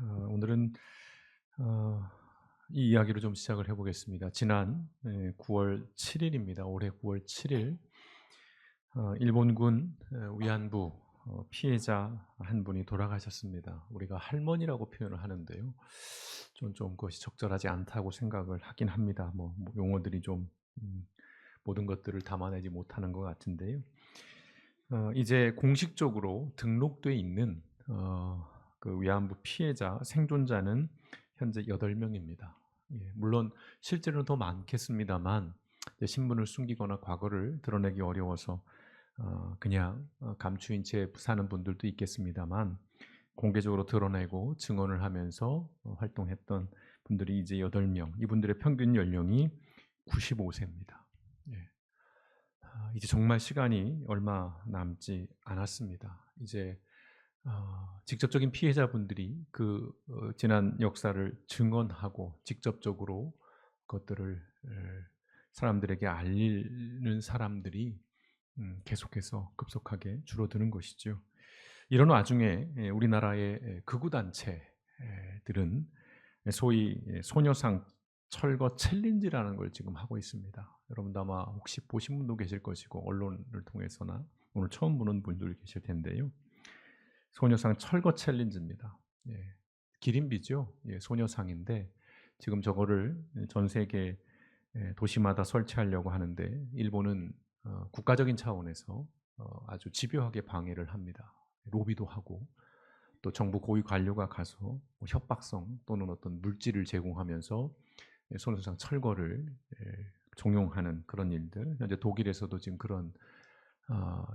오늘은 어, 이 이야기로 좀 시작을 해보겠습니다. 지난 9월 7일입니다. 올해 9월 7일 일본군 위안부 피해자 한 분이 돌아가셨습니다. 우리가 할머니라고 표현을 하는데요. 좀 그것이 적절하지 않다고 생각을 하긴 합니다. 뭐 용어들이 좀 음, 모든 것들을 담아내지 못하는 것 같은데요. 이제 공식적으로 등록돼 있는 그 위안부 피해자 생존자는 현재 8명입니다. 예, 물론 실제로는 더 많겠습니다만 이제 신분을 숨기거나 과거를 드러내기 어려워서 그냥 감추인 채 사는 분들도 있겠습니다만 공개적으로 드러내고 증언을 하면서 활동했던 분들이 이제 8명. 이분들의 평균 연령이 95세입니다. 이제 정말 시간이 얼마 남지 않았습니다. 이제 직접적인 피해자분들이 그 지난 역사를 증언하고 직접적으로 그것들을 사람들에게 알리는 사람들이 계속해서 급속하게 줄어드는 것이죠. 이런 와중에 우리나라의 극우 단체들은 소위 소녀상 철거 챌린지라는 걸 지금 하고 있습니다. 여러분도 아마 혹시 보신 분도 계실 것이고 언론을 통해서나 오늘 처음 보는 분들 계실 텐데요. 소녀상 철거 챌린지입니다. 예, 기린비죠. 예, 소녀상인데 지금 저거를 전 세계 도시마다 설치하려고 하는데 일본은 국가적인 차원에서 아주 집요하게 방해를 합니다. 로비도 하고 또 정부 고위 관료가 가서 뭐 협박성 또는 어떤 물질을 제공하면서 소녀상 철거를 종용하는 그런 일들. 현재 독일에서도 지금 그런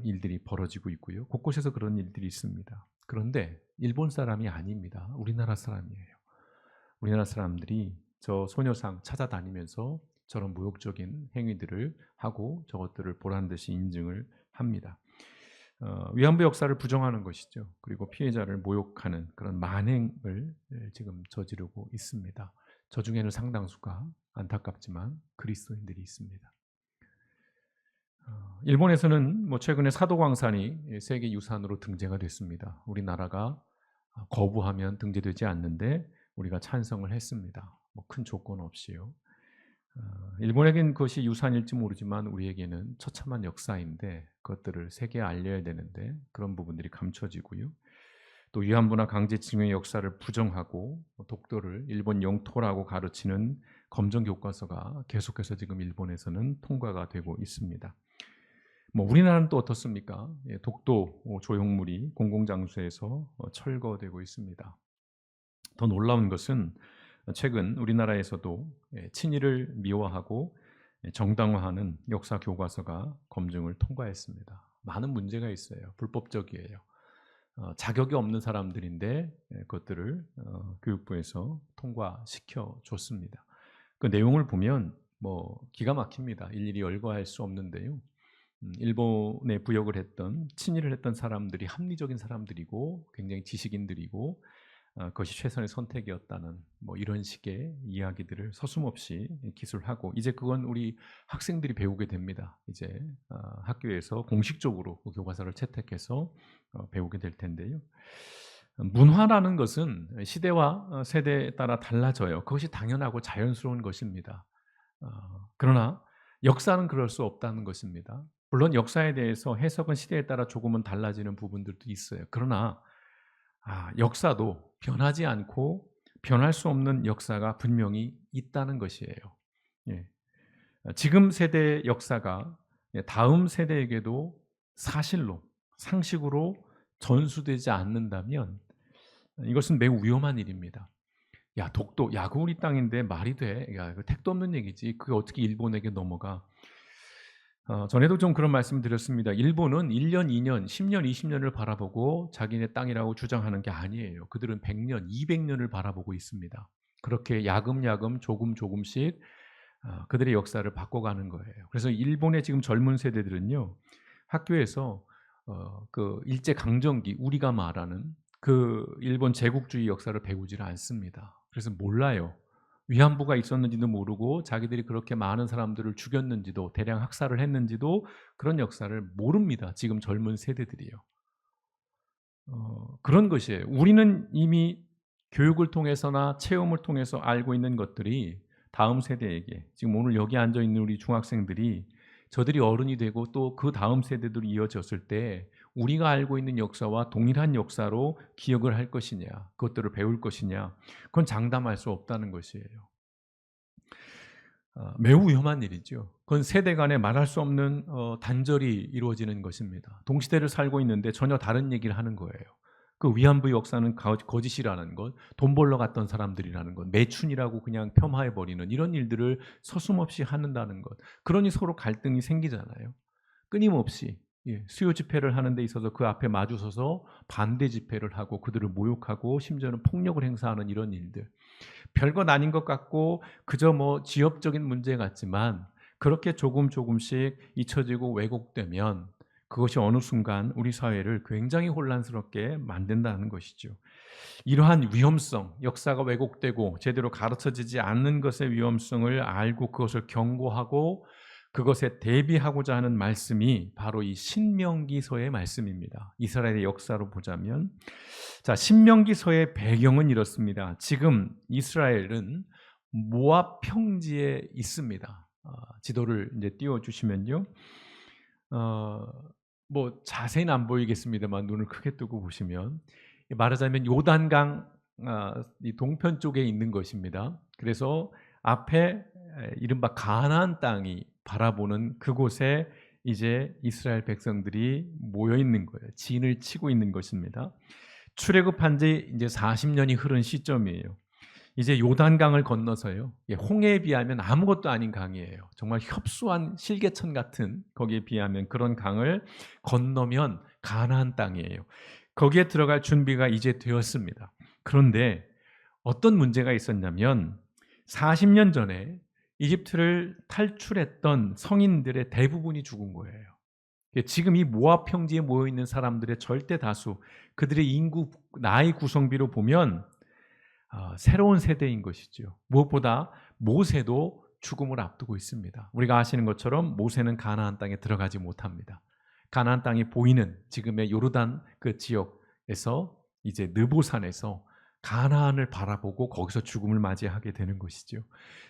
일들이 벌어지고 있고요. 곳곳에서 그런 일들이 있습니다. 그런데 일본 사람이 아닙니다. 우리나라 사람이에요. 우리나라 사람들이 저 소녀상 찾아다니면서 저런 모욕적인 행위들을 하고 저것들을 보란 듯이 인증을 합니다. 위안부 역사를 부정하는 것이죠. 그리고 피해자를 모욕하는 그런 만행을 지금 저지르고 있습니다. 저 중에는 상당수가 안타깝지만 그리스도인들이 있습니다. 일본에서는 뭐 최근에 사도광산이 세계 유산으로 등재가 됐습니다. 우리나라가 거부하면 등재되지 않는데 우리가 찬성을 했습니다. 뭐 큰 조건 없이요. 일본에겐 그것이 유산일지 모르지만 우리에게는 처참한 역사인데 그것들을 세계에 알려야 되는데 그런 부분들이 감춰지고요. 또 위안부나 강제징용의 역사를 부정하고 독도를 일본 영토라고 가르치는 검정 교과서가 계속해서 지금 일본에서는 통과가 되고 있습니다. 뭐 우리나라는 또 어떻습니까? 예, 독도 조형물이 공공장소에서 철거되고 있습니다. 더 놀라운 것은 최근 우리나라에서도 친일을 미화하고 정당화하는 역사 교과서가 검증을 통과했습니다. 많은 문제가 있어요. 불법적이에요. 자격이 없는 사람들인데 그것들을 교육부에서 통과시켜 줬습니다. 그 내용을 보면 뭐 기가 막힙니다. 일일이 열거할 수 없는데요. 일본에 부역을 했던 친일을 했던 사람들이 합리적인 사람들이고 굉장히 지식인들이고 그것이 최선의 선택이었다는 뭐 이런 식의 이야기들을 서슴없이 기술하고 이제 그건 우리 학생들이 배우게 됩니다. 이제 학교에서 공식적으로 그 교과서를 채택해서 배우게 될 텐데요. 문화라는 것은 시대와 세대에 따라 달라져요. 그것이 당연하고 자연스러운 것입니다. 그러나 역사는 그럴 수 없다는 것입니다. 물론 역사에 대해서 해석은 시대에 따라 조금은 달라지는 부분들도 있어요. 그러나 역사도 변하지 않고 변할 수 없는 역사가 분명히 있다는 것이에요. 예. 지금 세대의 역사가 다음 세대에게도 사실로, 상식으로 전수되지 않는다면 이것은 매우 위험한 일입니다. 야, 독도, 야, 그 우리 땅인데 말이 돼? 야, 그 택도 없는 얘기지. 그게 어떻게 일본에게 넘어가? 전에도 좀 그런 말씀 드렸습니다. 일본은 1년, 2년, 10년, 20년을 바라보고 자기네 땅이라고 주장하는 게 아니에요. 그들은 100년, 200년을 바라보고 있습니다. 그렇게 야금야금 조금씩 그들의 역사를 바꿔가는 거예요. 그래서 일본의 지금 젊은 세대들은요, 학교에서 그 일제 강점기 우리가 말하는 그 일본 제국주의 역사를 배우지를 않습니다. 그래서 몰라요. 위안부가 있었는지도 모르고 자기들이 그렇게 많은 사람들을 죽였는지도 대량 학살을 했는지도 그런 역사를 모릅니다. 지금 젊은 세대들이요. 그런 것이에요. 우리는 이미 교육을 통해서나 체험을 통해서 알고 있는 것들이 다음 세대에게, 지금 오늘 여기 앉아 있는 우리 중학생들이 저들이 어른이 되고 또 그 다음 세대들이 이어졌을 때 우리가 알고 있는 역사와 동일한 역사로 기억을 할 것이냐, 그것들을 배울 것이냐, 그건 장담할 수 없다는 것이에요. 매우 위험한 일이죠. 그건 세대 간에 말할 수 없는 단절이 이루어지는 것입니다. 동시대를 살고 있는데 전혀 다른 얘기를 하는 거예요. 그 위안부 역사는 거짓이라는 것, 돈 벌러 갔던 사람들이라는 것, 매춘이라고 그냥 폄하해버리는 이런 일들을 서슴없이 하는다는 것. 그러니 서로 갈등이 생기잖아요. 끊임없이 수요 집회를 하는 데 있어서 그 앞에 마주서서 반대 집회를 하고 그들을 모욕하고 심지어는 폭력을 행사하는 이런 일들. 별것 아닌 것 같고 그저 뭐 지역적인 문제 같지만 그렇게 조금씩 잊혀지고 왜곡되면 그것이 어느 순간 우리 사회를 굉장히 혼란스럽게 만든다는 것이죠. 이러한 위험성, 역사가 왜곡되고 제대로 가르쳐지지 않는 것의 위험성을 알고 그것을 경고하고 그것에 대비하고자 하는 말씀이 바로 이 신명기서의 말씀입니다. 이스라엘의 역사로 보자면, 자, 신명기서의 배경은 이렇습니다. 지금 이스라엘은 모압 평지에 있습니다. 지도를 이제 띄워 주시면요. 뭐 자세히는 안 보이겠습니다만 눈을 크게 뜨고 보시면 말하자면 요단강 이 동편 쪽에 있는 것입니다. 그래서 앞에 이른바 가나안 땅이 바라보는 그곳에 이제 이스라엘 백성들이 모여 있는 거예요. 진을 치고 있는 것입니다. 출애굽한 지 이제 40년이 흐른 시점이에요. 이제 요단강을 건너서요. 홍해에 비하면 아무것도 아닌 강이에요. 정말 협소한 실개천 같은, 거기에 비하면 그런 강을 건너면 가나안 땅이에요. 거기에 들어갈 준비가 이제 되었습니다. 그런데 어떤 문제가 있었냐면 40년 전에 이집트를 탈출했던 성인들의 대부분이 죽은 거예요. 지금 이 모압 평지에 모여 있는 사람들의 절대 다수, 그들의 인구 나이 구성비로 보면 새로운 세대인 것이죠. 무엇보다 모세도 죽음을 앞두고 있습니다. 우리가 아시는 것처럼 모세는 가나안 땅에 들어가지 못합니다. 가나안 땅이 보이는 지금의 요르단 그 지역에서 이제 느보산에서 가나안을 바라보고 거기서 죽음을 맞이하게 되는 것이죠.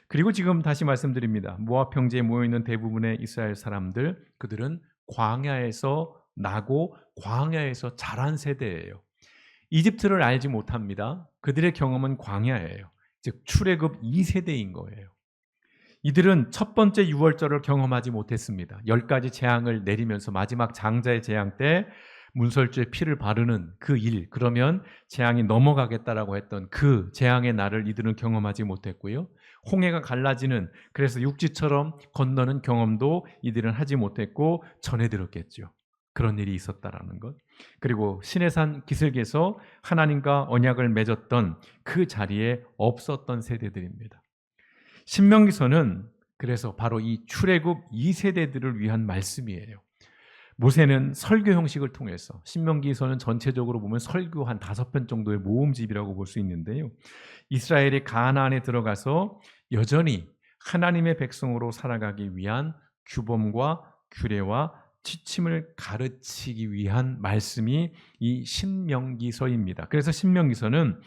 그리고 지금 다시 말씀드립니다. 모압 평지에 모여 있는 대부분의 이스라엘 사람들, 그들은 광야에서 나고 광야에서 자란 세대예요. 이집트를 알지 못합니다. 그들의 경험은 광야예요. 즉 출애굽 2세대인 거예요. 이들은 첫 번째 유월절을 경험하지 못했습니다. 10가지 재앙을 내리면서 마지막 장자의 재앙 때 문설주에 피를 바르는 그 일, 그러면 재앙이 넘어가겠다라고 했던 그 재앙의 날을 이들은 경험하지 못했고요. 홍해가 갈라지는, 그래서 육지처럼 건너는 경험도 이들은 하지 못했고 전해 들었겠죠. 그런 일이 있었다라는 것. 그리고 시내산 기슭에서 하나님과 언약을 맺었던 그 자리에 없었던 세대들입니다. 신명기서는 그래서 바로 이 출애굽 2세대들을 위한 말씀이에요. 모세는 설교 형식을 통해서, 신명기서는 전체적으로 보면 설교 한 5편 정도의 모음집이라고 볼 수 있는데요. 이스라엘이 가나안에 들어가서 여전히 하나님의 백성으로 살아가기 위한 규범과 규례와 지침을 가르치기 위한 말씀이 이 신명기서입니다. 그래서 신명기서는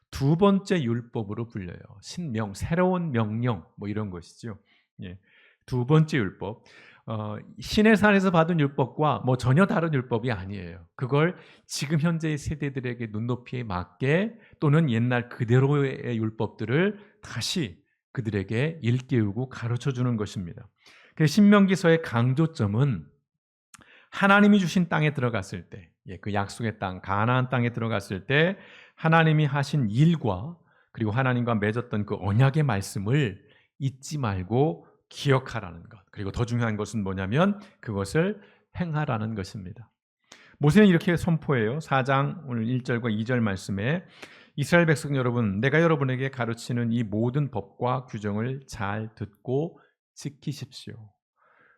두 번째 율법으로 불려요. 신명, 새로운 명령, 뭐 이런 것이죠. 두 번째 율법. 시내산에서 받은 율법과 뭐 전혀 다른 율법이 아니에요. 그걸 지금 현재의 세대들에게 눈높이에 맞게 또는 옛날 그대로의 율법들을 다시 그들에게 일깨우고 가르쳐주는 것입니다. 그래서 신명기서의 강조점은 하나님이 주신 땅에 들어갔을 때, 그 약속의 땅, 가나안 땅에 들어갔을 때 하나님이 하신 일과 그리고 하나님과 맺었던 그 언약의 말씀을 잊지 말고 기억하라는 것. 그리고 더 중요한 것은 뭐냐면 그것을 행하라는 것입니다. 모세는 이렇게 선포해요. 4장 오늘 1절과 2절 말씀에 이스라엘 백성 여러분, 내가 여러분에게 가르치는 이 모든 법과 규정을 잘 듣고 지키십시오.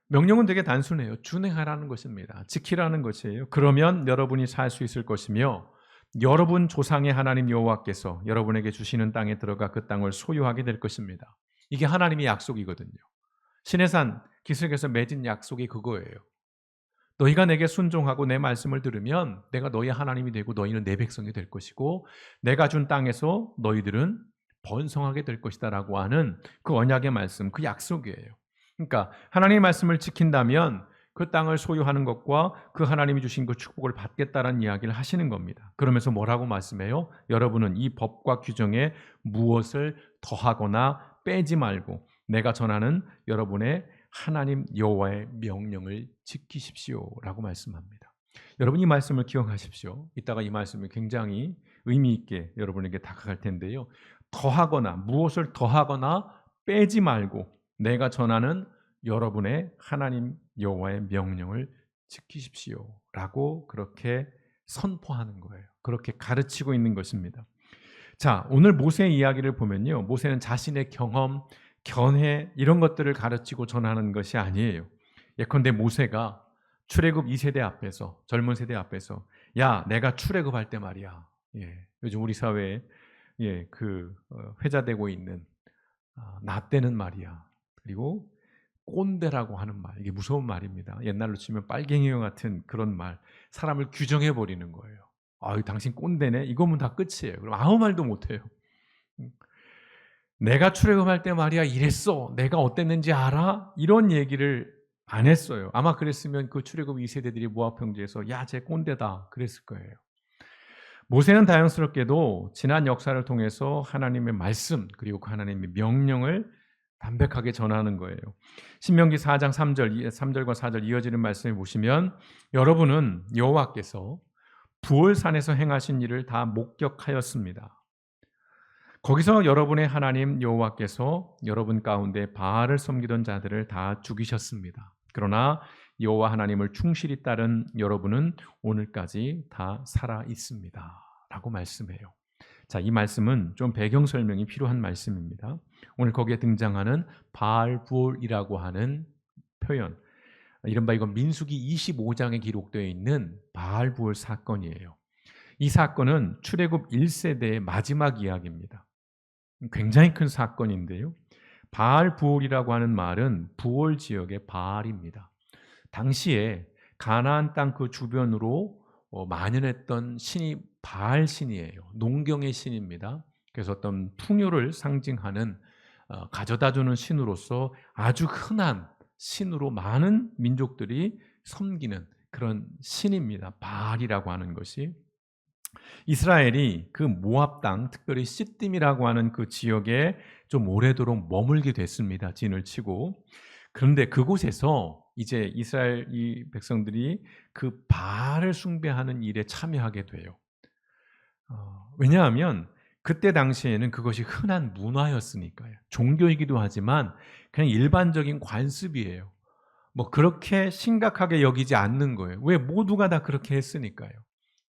명령은 되게 단순해요. 준행하라는 것입니다. 지키라는 것이에요. 그러면 여러분이 살 수 있을 것이며 여러분 조상의 하나님 여호와께서 여러분에게 주시는 땅에 들어가 그 땅을 소유하게 될 것입니다. 이게 하나님의 약속이거든요. 시내산 기슭에서 맺은 약속이 그거예요. 너희가 내게 순종하고 내 말씀을 들으면 내가 너희 하나님이 되고 너희는 내 백성이 될 것이고 내가 준 땅에서 너희들은 번성하게 될 것이다라고 하는 그 언약의 말씀, 그 약속이에요. 그러니까 하나님의 말씀을 지킨다면 그 땅을 소유하는 것과 그 하나님이 주신 그 축복을 받겠다라는 이야기를 하시는 겁니다. 그러면서 뭐라고 말씀해요? 여러분은 이 법과 규정에 무엇을 더하거나 빼지 말고 내가 전하는 여러분의 하나님 여호와의 명령을 지키십시오라고 말씀합니다. 여러분 이 말씀을 기억하십시오. 이따가 이 말씀이 굉장히 의미 있게 여러분에게 다가갈 텐데요. 더하거나 무엇을 더하거나 빼지 말고 내가 전하는 여러분의 하나님 여호와의 명령을 지키십시오라고 그렇게 선포하는 거예요. 그렇게 가르치고 있는 것입니다. 자, 오늘 모세의 이야기를 보면요. 모세는 자신의 경험, 견해 이런 것들을 가르치고 전하는 것이 아니에요. 예컨대 모세가 출애굽 2세대 앞에서 젊은 세대 앞에서 야, 내가 출애굽할 때 말이야. 예, 요즘 우리 사회에 회자되고 있는 나 때는 말이야. 그리고 꼰대라고 하는 말, 이게 무서운 말입니다. 옛날로 치면 빨갱이와 같은 그런 말, 사람을 규정해 버리는 거예요. 아유, 당신 꼰대네. 이거면 다 끝이에요. 그럼 아무 말도 못 해요. 내가 출애굽할 때 말이야 이랬어. 내가 어땠는지 알아? 이런 얘기를 안 했어요. 아마 그랬으면 그 출애굽 2세대들이 모압 평지에서 야, 쟤 꼰대다 그랬을 거예요. 모세는 다행스럽게도 지난 역사를 통해서 하나님의 말씀 그리고 그 하나님의 명령을 담백하게 전하는 거예요. 신명기 4장 3절과 4절 이어지는 말씀을 보시면 여러분은 여호와께서 부올산에서 행하신 일을 다 목격하였습니다. 거기서 여러분의 하나님 여호와께서 여러분 가운데 바알을 섬기던 자들을 다 죽이셨습니다. 그러나 여호와 하나님을 충실히 따른 여러분은 오늘까지 다 살아 있습니다. 라고 말씀해요. 자, 이 말씀은 좀 배경 설명이 필요한 말씀입니다. 오늘 거기에 등장하는 바알 부올이라고 하는 표현, 이른바 이건 민수기 25장에 기록되어 있는 바알 부올 사건이에요. 이 사건은 출애굽 1세대의 마지막 이야기입니다. 굉장히 큰 사건인데요. 바알 부올이라고 하는 말은 부올 지역의 바알입니다. 당시에 가나안 땅 그 주변으로 만연했던 신이 바알 신이에요. 농경의 신입니다. 그래서 어떤 풍요를 상징하는 가져다주는 신으로서 아주 흔한 신으로 많은 민족들이 섬기는 그런 신입니다. 바알이라고 하는 것이. 이스라엘이 그 모압 땅, 특별히 시딤이라고 하는 그 지역에 좀 오래도록 머물게 됐습니다. 진을 치고. 그런데 그곳에서 이제 이스라엘 이 백성들이 그 바알을 숭배하는 일에 참여하게 돼요. 왜냐하면 그때 당시에는 그것이 흔한 문화였으니까요. 종교이기도 하지만 그냥 일반적인 관습이에요. 뭐 그렇게 심각하게 여기지 않는 거예요. 왜? 모두가 다 그렇게 했으니까요.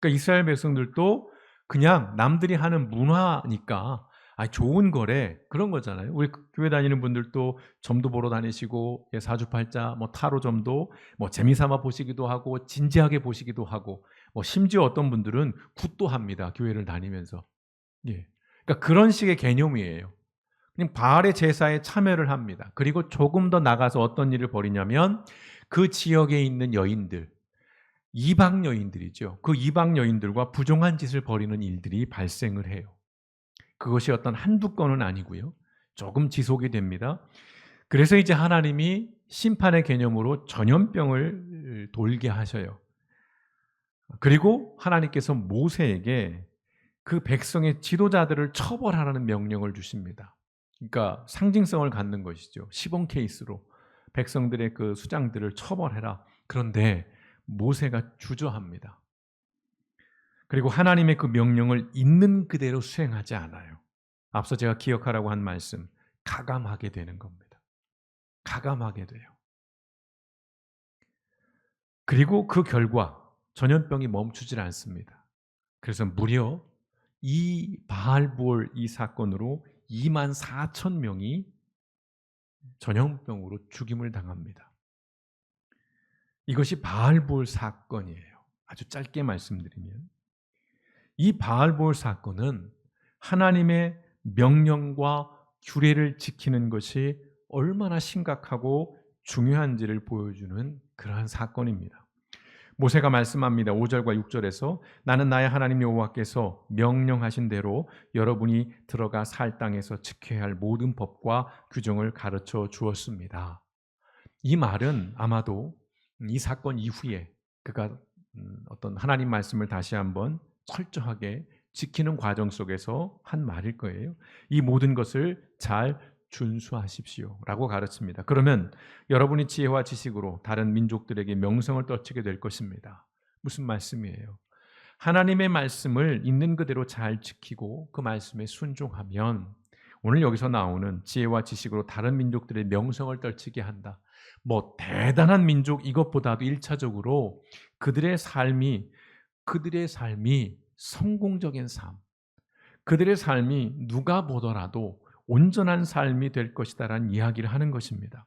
그러니까 이스라엘 백성들도 그냥 남들이 하는 문화니까 좋은 거래 그런 거잖아요. 우리 교회 다니는 분들도 점도 보러 다니시고 사주팔자, 뭐 타로점도 뭐 재미삼아 보시기도 하고 진지하게 보시기도 하고 뭐 심지어 어떤 분들은 굿도 합니다. 교회를 다니면서. 예. 그러니까 그런 식의 개념이에요. 그냥 바알의 제사에 참여를 합니다. 그리고 조금 더 나가서 어떤 일을 벌이냐면 그 지역에 있는 여인들, 이방 여인들이죠. 그 이방 여인들과 부정한 짓을 벌이는 일들이 발생을 해요. 그것이 어떤 한두 건은 아니고요. 조금 지속이 됩니다. 그래서 이제 하나님이 심판의 개념으로 전염병을 돌게 하셔요. 그리고 하나님께서 모세에게 그 백성의 지도자들을 처벌하라는 명령을 주십니다. 그러니까 상징성을 갖는 것이죠. 시범 케이스로 백성들의 그 수장들을 처벌해라. 그런데 모세가 주저합니다. 그리고 하나님의 그 명령을 있는 그대로 수행하지 않아요. 앞서 제가 기억하라고 한 말씀, 가감하게 되는 겁니다. 가감하게 돼요. 그리고 그 결과 전염병이 멈추질 않습니다. 그래서 무려 이 바알부올 이 사건으로 24,000명이 전염병으로 죽임을 당합니다. 이것이 바알부올 사건이에요. 아주 짧게 말씀드리면 이 바알부올 사건은 하나님의 명령과 규례를 지키는 것이 얼마나 심각하고 중요한지를 보여주는 그러한 사건입니다. 모세가 말씀합니다. 5절과 6절에서 나는 나의 하나님 여호와께서 명령하신 대로 여러분이 들어가 살 땅에서 지켜야 할 모든 법과 규정을 가르쳐 주었습니다. 이 말은 아마도 이 사건 이후에 그가 어떤 하나님 말씀을 다시 한번 철저하게 지키는 과정 속에서 한 말일 거예요. 이 모든 것을 잘 준수하십시오라고 가르칩니다. 그러면 여러분이 지혜와 지식으로 다른 민족들에게 명성을 떨치게 될 것입니다. 무슨 말씀이에요? 하나님의 말씀을 있는 그대로 잘 지키고 그 말씀에 순종하면 오늘 여기서 나오는 지혜와 지식으로 다른 민족들의 명성을 떨치게 한다. 뭐 대단한 민족 이것보다도 1차적으로 그들의 삶이 성공적인 삶, 그들의 삶이 누가 보더라도 온전한 삶이 될 것이다라는 이야기를 하는 것입니다.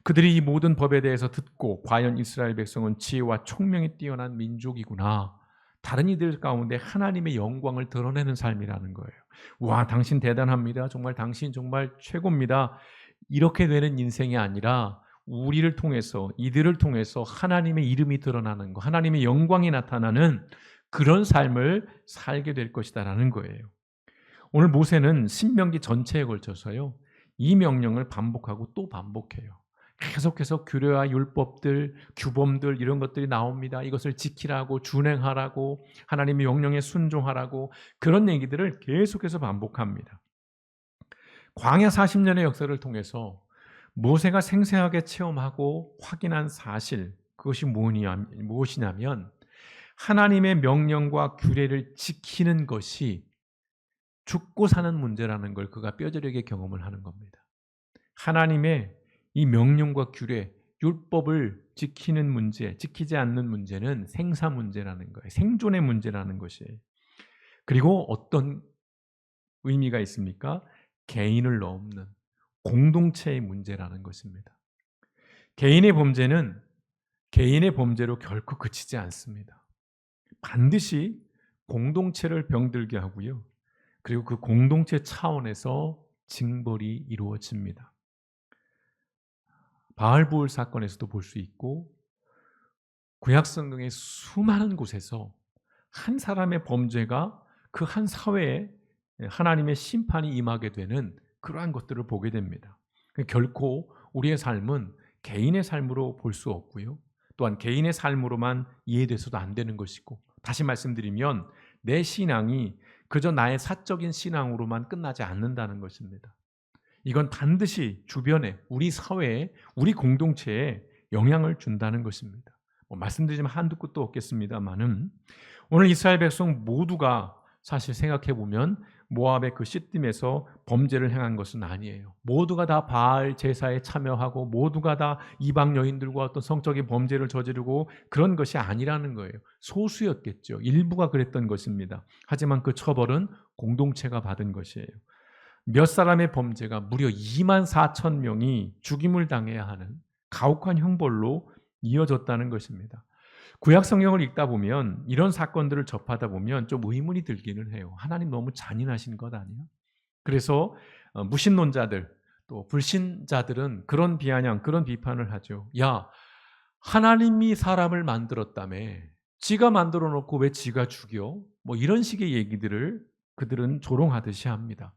그들이 이 모든 법에 대해서 듣고 과연 이스라엘 백성은 지혜와 총명이 뛰어난 민족이구나. 다른 이들 가운데 하나님의 영광을 드러내는 삶이라는 거예요. 와, 당신 대단합니다. 정말 당신 정말 최고입니다. 이렇게 되는 인생이 아니라 우리를 통해서 이들을 통해서 하나님의 이름이 드러나는 것, 하나님의 영광이 나타나는 그런 삶을 살게 될 것이다라는 거예요. 오늘 모세는 신명기 전체에 걸쳐서요, 이 명령을 반복하고 또 반복해요. 계속해서 규례와 율법들, 규범들 이런 것들이 나옵니다. 이것을 지키라고, 준행하라고, 하나님의 명령에 순종하라고 그런 얘기들을 계속해서 반복합니다. 광야 40년의 역사를 통해서 모세가 생생하게 체험하고 확인한 사실, 그것이 무엇이냐면 하나님의 명령과 규례를 지키는 것이 죽고 사는 문제라는 걸 그가 뼈저리게 경험을 하는 겁니다. 하나님의 이 명령과 규례, 율법을 지키는 문제, 지키지 않는 문제는 생사 문제라는 거예요. 생존의 문제라는 것이에요. 그리고 어떤 의미가 있습니까? 개인을 넘는 공동체의 문제라는 것입니다. 개인의 범죄는 개인의 범죄로 결코 그치지 않습니다. 반드시 공동체를 병들게 하고요. 그리고 그 공동체 차원에서 징벌이 이루어집니다. 바알부울 사건에서도 볼 수 있고 구약성경의 수많은 곳에서 한 사람의 범죄가 그 한 사회에 하나님의 심판이 임하게 되는 그러한 것들을 보게 됩니다. 결코 우리의 삶은 개인의 삶으로 볼 수 없고요. 또한 개인의 삶으로만 이해돼서도 안 되는 것이고, 다시 말씀드리면 내 신앙이 그저 나의 사적인 신앙으로만 끝나지 않는다는 것입니다. 이건 반드시 주변에, 우리 사회에, 우리 공동체에 영향을 준다는 것입니다. 말씀드리지만 한두 끝도 없겠습니다만은 오늘 이스라엘 백성 모두가 사실 생각해 보면 모압의 그 시딤에서 범죄를 행한 것은 아니에요. 모두가 다 바알 제사에 참여하고 모두가 다 이방 여인들과 어떤 성적인 범죄를 저지르고 그런 것이 아니라는 거예요. 소수였겠죠. 일부가 그랬던 것입니다. 하지만 그 처벌은 공동체가 받은 것이에요. 몇 사람의 범죄가 무려 2만 4천 명이 죽임을 당해야 하는 가혹한 형벌로 이어졌다는 것입니다. 구약 성경을 읽다 보면 이런 사건들을 접하다 보면 좀 의문이 들기는 해요. 하나님 너무 잔인하신 것 아니에요? 그래서 무신론자들 또 불신자들은 그런 비아냥, 그런 비판을 하죠. 야, 하나님이 사람을 만들었다며 지가 만들어 놓고 왜 지가 죽여? 뭐 이런 식의 얘기들을 그들은 조롱하듯이 합니다.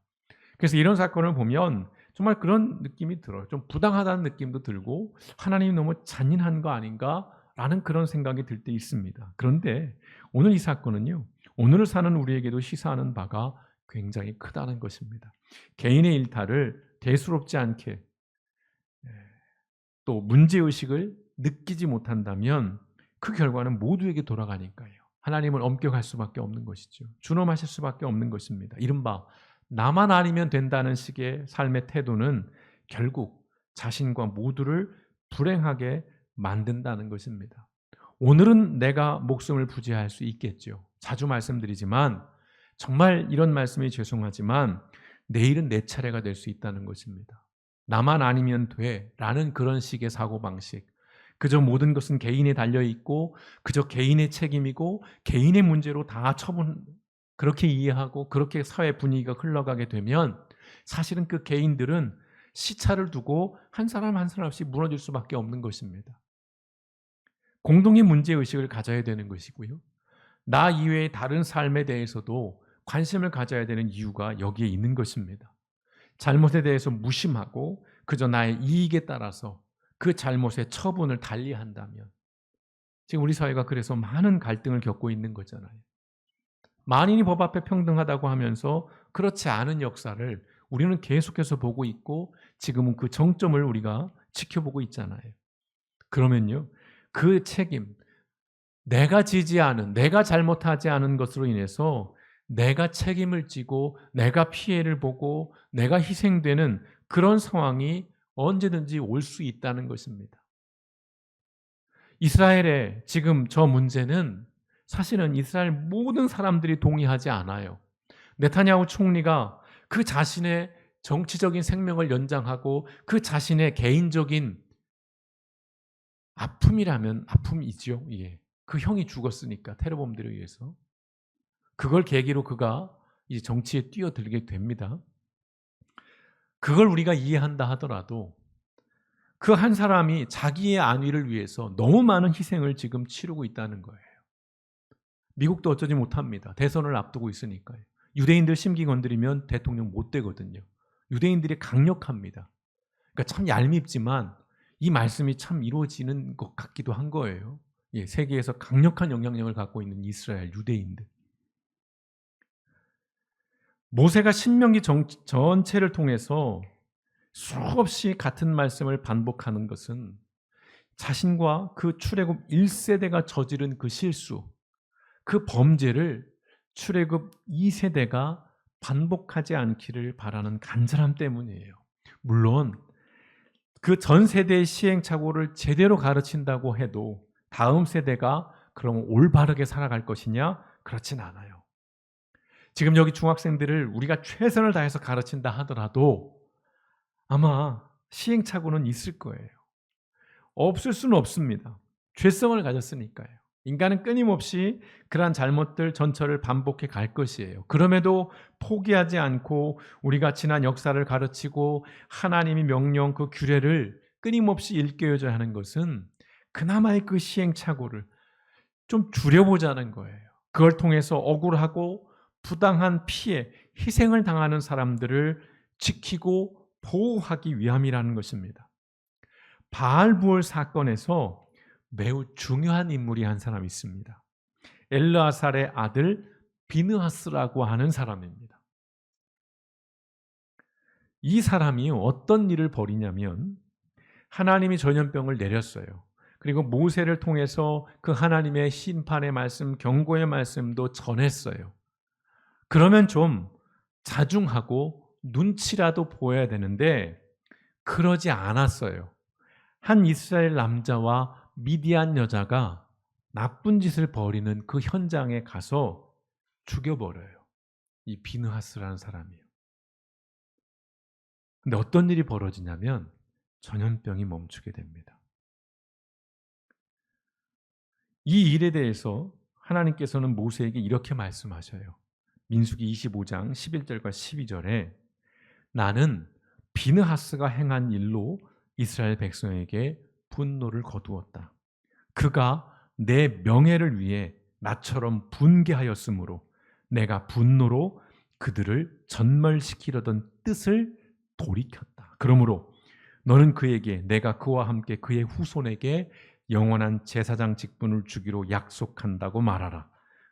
그래서 이런 사건을 보면 정말 그런 느낌이 들어요. 좀 부당하다는 느낌도 들고 하나님이 너무 잔인한 거 아닌가라는 그런 생각이 들 때 있습니다. 그런데 오늘 이 사건은요, 오늘을 사는 우리에게도 시사하는 바가 굉장히 크다는 것입니다. 개인의 일탈을 대수롭지 않게 또 문제의식을 느끼지 못한다면 그 결과는 모두에게 돌아가니까요. 하나님을 엄격할 수밖에 없는 것이죠. 준엄하실 수밖에 없는 것입니다. 이른바 나만 아니면 된다는 식의 삶의 태도는 결국 자신과 모두를 불행하게 만든다는 것입니다. 오늘은 내가 목숨을 부지할 수 있겠죠. 자주 말씀드리지만 정말 이런 말씀이 죄송하지만 내일은 내 차례가 될 수 있다는 것입니다. 나만 아니면 돼 라는 그런 식의 사고방식, 그저 모든 것은 개인에 달려있고 그저 개인의 책임이고 개인의 문제로 다 그렇게 이해하고 그렇게 사회 분위기가 흘러가게 되면 사실은 그 개인들은 시차를 두고 한 사람 한 사람씩 무너질 수밖에 없는 것입니다. 공동의 문제의식을 가져야 되는 것이고요. 나 이외의 다른 삶에 대해서도 관심을 가져야 되는 이유가 여기에 있는 것입니다. 잘못에 대해서 무심하고 그저 나의 이익에 따라서 그 잘못의 처분을 달리한다면 지금 우리 사회가 그래서 많은 갈등을 겪고 있는 거잖아요. 만인이 법 앞에 평등하다고 하면서 그렇지 않은 역사를 우리는 계속해서 보고 있고 지금은 그 정점을 우리가 지켜보고 있잖아요. 그러면요, 그 책임, 내가 지지 않은, 내가 잘못하지 않은 것으로 인해서 내가 책임을 지고 내가 피해를 보고 내가 희생되는 그런 상황이 언제든지 올 수 있다는 것입니다. 이스라엘의 지금 저 문제는 사실은 이스라엘 모든 사람들이 동의하지 않아요. 네타냐후 총리가 그 자신의 정치적인 생명을 연장하고 그 자신의 개인적인 아픔이라면 아픔이죠. 예. 그 형이 죽었으니까 테러범들에 의해서. 그걸 계기로 그가 이제 정치에 뛰어들게 됩니다. 그걸 우리가 이해한다 하더라도 그 한 사람이 자기의 안위를 위해서 너무 많은 희생을 지금 치르고 있다는 거예요. 미국도 어쩌지 못합니다. 대선을 앞두고 있으니까요. 유대인들 심기 건드리면 대통령 못 되거든요. 유대인들이 강력합니다. 그러니까 참 얄밉지만 이 말씀이 참 이루어지는 것 같기도 한 거예요. 예, 세계에서 강력한 영향력을 갖고 있는 이스라엘 유대인들. 모세가 신명기 전체를 통해서 수없이 같은 말씀을 반복하는 것은 자신과 그 출애굽 1세대가 저지른 그 실수, 그 범죄를 출애굽 2세대가 반복하지 않기를 바라는 간절함 때문이에요. 물론 그 전 세대의 시행착오를 제대로 가르친다고 해도 다음 세대가 그럼 올바르게 살아갈 것이냐? 그렇진 않아요. 지금 여기 중학생들을 우리가 최선을 다해서 가르친다 하더라도 아마 시행착오는 있을 거예요. 없을 수는 없습니다. 죄성을 가졌으니까요. 인간은 끊임없이 그러한 잘못들 전철을 반복해 갈 것이에요. 그럼에도 포기하지 않고 우리가 지난 역사를 가르치고 하나님의 명령 그 규례를 끊임없이 일깨워줘야 하는 것은 그나마의 그 시행착오를 좀 줄여보자는 거예요. 그걸 통해서 억울하고 부당한 피해, 희생을 당하는 사람들을 지키고 보호하기 위함이라는 것입니다. 바알부올 사건에서 매우 중요한 인물이 한 사람이 있습니다. 엘르아살의 아들 비느하스라고 하는 사람입니다. 이 사람이 어떤 일을 벌이냐면 하나님이 전염병을 내렸어요. 그리고 모세를 통해서 그 하나님의 심판의 말씀, 경고의 말씀도 전했어요. 그러면 좀 자중하고 눈치라도 보여야 되는데 그러지 않았어요. 한 이스라엘 남자와 미디안 여자가 나쁜 짓을 벌이는 그 현장에 가서 죽여버려요. 이 비느하스라는 사람이에요. 근데 어떤 일이 벌어지냐면 전염병이 멈추게 됩니다. 이 일에 대해서 하나님께서는 모세에게 이렇게 말씀하셔요. 민수기 25장 11절과 12절에 나는 비느하스가 행한 일로 이스라엘 백성에게 분노를 거두었다. 그가 내 명예를 위해 나처럼 분개하였으므로 내가 분노로 그들을 전멸시키려던 뜻을 돌이켰다. 그러므로 너는 그에게 내가 그와 함께 그의 후손에게 영원한 제사장 직분을 주기로 약속한다고 말하라.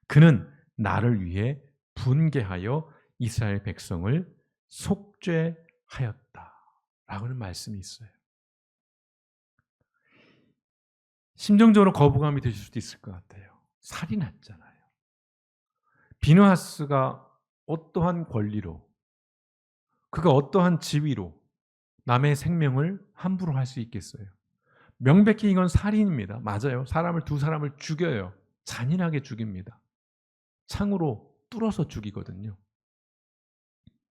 그는 나를 위해 분개하여 이스라엘 백성을 속죄하였다. 라고는 말씀이 있어요. 심정적으로 거부감이 드실 수도 있을 것 같아요. 살인했잖아요. 비느하스가 어떠한 권리로, 그가 어떠한 지위로 남의 생명을 함부로 할 수 있겠어요? 명백히 이건 살인입니다. 맞아요. 두 사람을 죽여요. 잔인하게 죽입니다. 창으로 뚫어서 죽이거든요.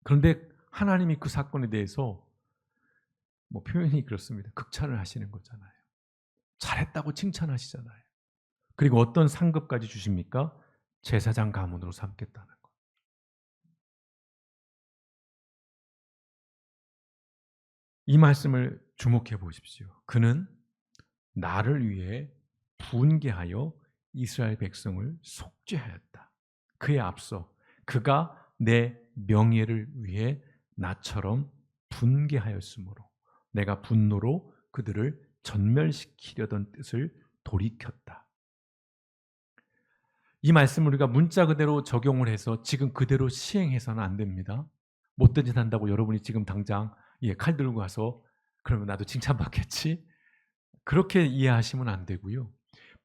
그런데 하나님이 그 사건에 대해서 표현이 그렇습니다. 극찬을 하시는 거잖아요. 잘했다고 칭찬하시잖아요. 그리고 어떤 상급까지 주십니까? 제사장 가문으로 삼겠다는 것. 이 말씀을 주목해 보십시오. 그는 나를 위해 분개하여 이스라엘 백성을 속죄하였다. 그에 앞서 그가 내 명예를 위해 나처럼 분개하였으므로 내가 분노로 그들을 전멸시키려던 뜻을 돌이켰다. 이 말씀을 우리가 문자 그대로 적용을 해서 지금 그대로 시행해서는 안 됩니다. 못된 짓 한다고 여러분이 지금 당장 칼 들고 가서 그러면 나도 칭찬받겠지? 그렇게 이해하시면 안 되고요.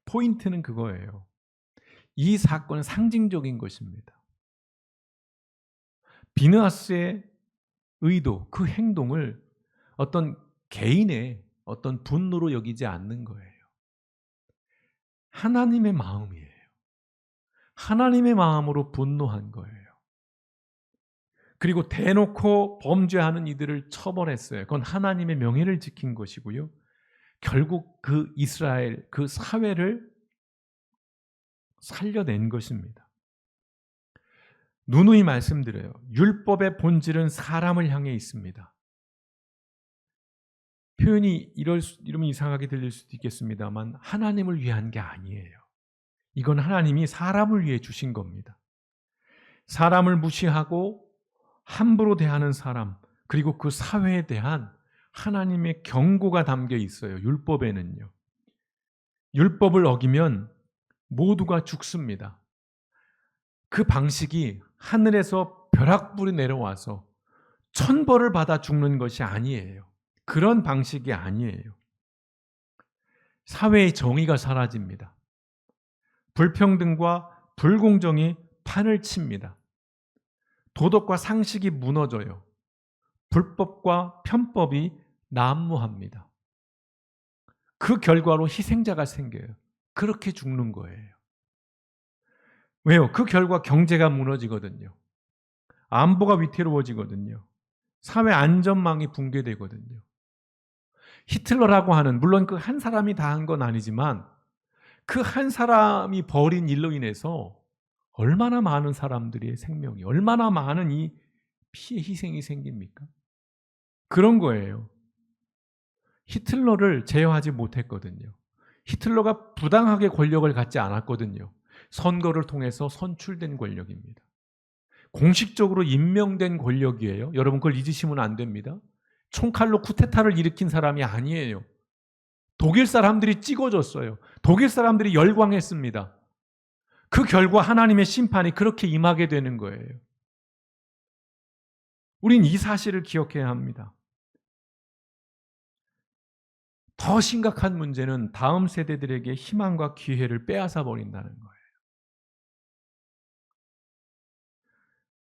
포인트는 그거예요. 이 사건은 상징적인 것입니다. 비느하스의 의도, 그 행동을 어떤 개인의 어떤 분노로 여기지 않는 거예요. 하나님의 마음이에요. 하나님의 마음으로 분노한 거예요. 그리고 대놓고 범죄하는 이들을 처벌했어요. 그건 하나님의 명예를 지킨 것이고요. 결국 그 이스라엘, 그 사회를 살려낸 것입니다. 누누이 말씀드려요. 율법의 본질은 사람을 향해 있습니다. 표현이 이러면 이상하게 들릴 수도 있겠습니다만 하나님을 위한 게 아니에요. 이건 하나님이 사람을 위해 주신 겁니다. 사람을 무시하고 함부로 대하는 사람, 그리고 그 사회에 대한 하나님의 경고가 담겨 있어요. 율법에는요. 율법을 어기면 모두가 죽습니다. 그 방식이 하늘에서 벼락불이 내려와서 천벌을 받아 죽는 것이 아니에요. 그런 방식이 아니에요. 사회의 정의가 사라집니다. 불평등과 불공정이 판을 칩니다. 도덕과 상식이 무너져요. 불법과 편법이 난무합니다. 그 결과로 희생자가 생겨요. 그렇게 죽는 거예요. 왜요? 그 결과 경제가 무너지거든요. 안보가 위태로워지거든요. 사회 안전망이 붕괴되거든요. 히틀러라고 하는, 물론 그 한 사람이 다 한 건 아니지만 그 한 사람이 벌인 일로 인해서 얼마나 많은 사람들의 생명이, 얼마나 많은 이 피해 희생이 생깁니까? 그런 거예요. 히틀러를 제어하지 못했거든요. 히틀러가 부당하게 권력을 갖지 않았거든요. 선거를 통해서 선출된 권력입니다. 공식적으로 임명된 권력이에요. 여러분 그걸 잊으시면 안 됩니다. 총칼로 쿠데타를 일으킨 사람이 아니에요. 독일 사람들이 찍어줬어요. 독일 사람들이 열광했습니다. 그 결과 하나님의 심판이 그렇게 임하게 되는 거예요. 우린 이 사실을 기억해야 합니다. 더 심각한 문제는 다음 세대들에게 희망과 기회를 빼앗아 버린다는 거예요.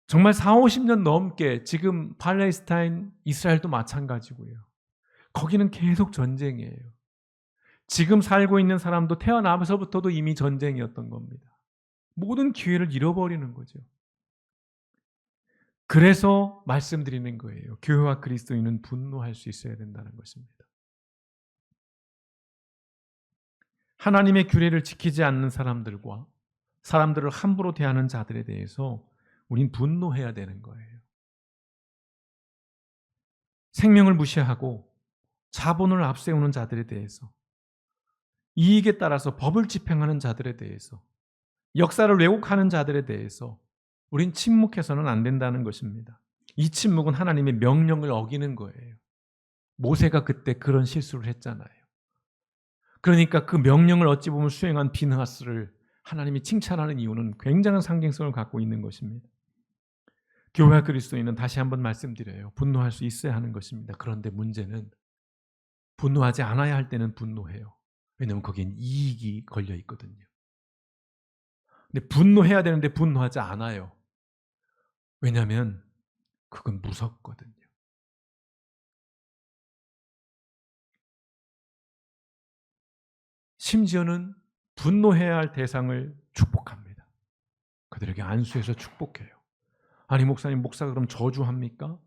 정말 4, 50년 넘게 지금 팔레스타인, 이스라엘도 마찬가지고요. 거기는 계속 전쟁이에요. 지금 살고 있는 사람도 태어나면서부터도 이미 전쟁이었던 겁니다. 모든 기회를 잃어버리는 거죠. 그래서 말씀드리는 거예요. 교회와 그리스도인은 분노할 수 있어야 된다는 것입니다. 하나님의 규례를 지키지 않는 사람들과 사람들을 함부로 대하는 자들에 대해서 우린 분노해야 되는 거예요. 생명을 무시하고 자본을 앞세우는 자들에 대해서, 이익에 따라서 법을 집행하는 자들에 대해서, 역사를 왜곡하는 자들에 대해서 우린 침묵해서는 안 된다는 것입니다. 이 침묵은 하나님의 명령을 어기는 거예요. 모세가 그때 그런 실수를 했잖아요. 그러니까 그 명령을 어찌 보면 수행한 비느하스를 하나님이 칭찬하는 이유는 굉장한 상징성을 갖고 있는 것입니다. 교회와 그리스도인은 다시 한번 말씀드려요. 분노할 수 있어야 하는 것입니다. 그런데 문제는 분노하지 않아야 할 때는 분노해요. 왜냐하면 거기엔 이익이 걸려 있거든요. 근데 분노해야 되는데 분노하지 않아요. 왜냐하면 그건 무섭거든요. 심지어는 분노해야 할 대상을 축복합니다. 그들에게 안수해서 축복해요. 아니 목사님, 목사가 그럼 저주합니까?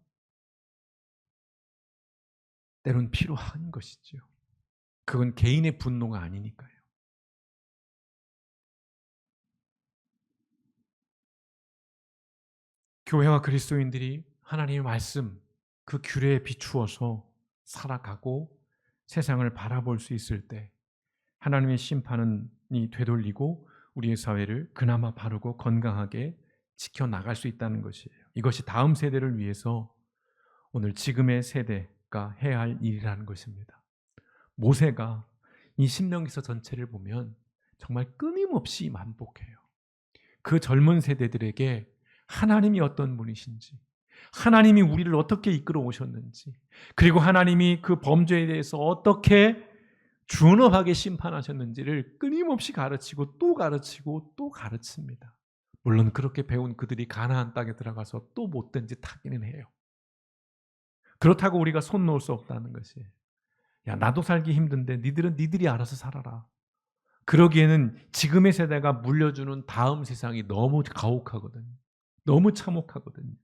때론 필요한 것이죠. 그건 개인의 분노가 아니니까요. 교회와 그리스도인들이 하나님의 말씀, 그 규례에 비추어서 살아가고 세상을 바라볼 수 있을 때 하나님의 심판이 되돌리고 우리의 사회를 그나마 바르고 건강하게 지켜나갈 수 있다는 것이에요. 이것이 다음 세대를 위해서 오늘 지금의 세대가 해야 할 일이라는 것입니다. 모세가 이 신명기서 전체를 보면 정말 끊임없이 반복해요. 그 젊은 세대들에게 하나님이 어떤 분이신지, 하나님이 우리를 어떻게 이끌어 오셨는지, 그리고 하나님이 그 범죄에 대해서 어떻게 준엄하게 심판하셨는지를 끊임없이 가르치고 또 가르치고 또 가르칩니다. 물론 그렇게 배운 그들이 가나안 땅에 들어가서 또 못된 짓 하기는 해요. 그렇다고 우리가 손 놓을 수 없다는 것이에요. 야, 나도 살기 힘든데 니들은 니들이 알아서 살아라. 그러기에는 지금의 세대가 물려주는 다음 세상이 너무 가혹하거든요. 너무 참혹하거든요.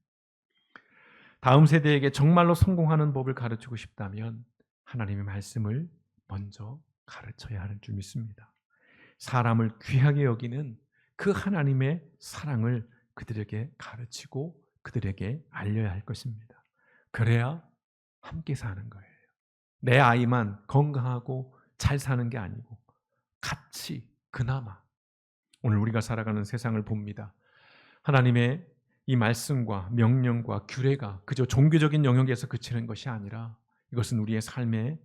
다음 세대에게 정말로 성공하는 법을 가르치고 싶다면 하나님의 말씀을 먼저 가르쳐야 하는 줄 믿습니다. 사람을 귀하게 여기는 그 하나님의 사랑을 그들에게 가르치고 그들에게 알려야 할 것입니다. 그래야 함께 사는 거예요. 내 아이만 건강하고 잘 사는 게 아니고 같이 그나마 오늘 우리가 살아가는 세상을 봅니다. 하나님의 이 말씀과 명령과 규례가 그저 종교적인 영역에서 그치는 것이 아니라 이것은 우리의 삶의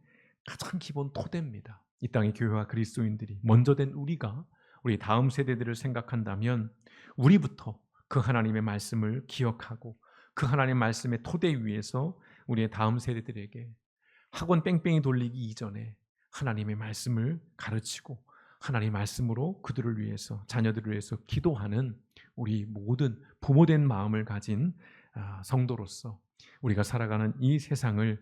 가장 기본 토대입니다. 이 땅의 교회와 그리스도인들이 먼저 된 우리가 우리 다음 세대들을 생각한다면 우리부터 그 하나님의 말씀을 기억하고 그 하나님의 말씀의 토대 위에서 우리의 다음 세대들에게 학원 뺑뺑이 돌리기 이전에 하나님의 말씀을 가르치고 하나님의 말씀으로 그들을 위해서 자녀들을 위해서 기도하는 우리 모든 부모된 마음을 가진 성도로서 우리가 살아가는 이 세상을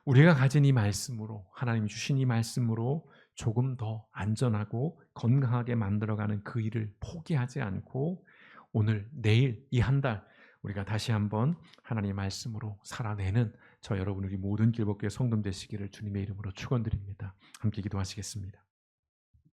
우리가 가진 이 말씀으로 하나님이 주신 이 말씀으로 조금 더 안전하고 건강하게 만들어가는 그 일을 포기하지 않고 오늘 내일 이 한 달 우리가 다시 한번 하나님의 말씀으로 살아내는 저 여러분 우리 모든 길벗교회 성도들 되시기를 주님의 이름으로 축원드립니다. 함께 기도하시겠습니다.